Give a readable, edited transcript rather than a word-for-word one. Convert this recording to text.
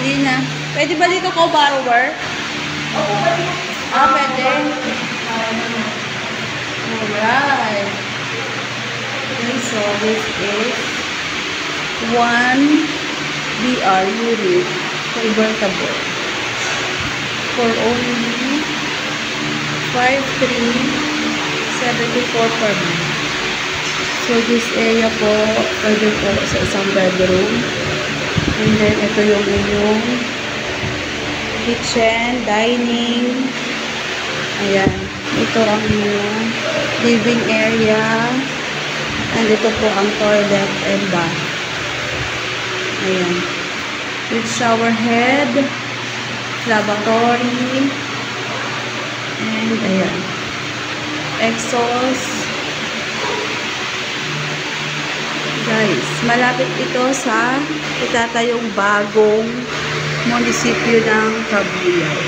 Hindi na. Pwede ba dito ko borrower? Pwede. Alright. Okay, so this is 1 BR unit convertible for only 5,374 per month. So this area po, pwede po sa isang bedroom. And then ito yung inyong kitchen, dining. Ayan. Ito ang inyong living area. And ito po ang toilet and bath. Ayan. With shower head, lavatory, and ayan. Exhaust. Guys, malapit ito sa itatayong bagong munisipyo ng Cabuyao.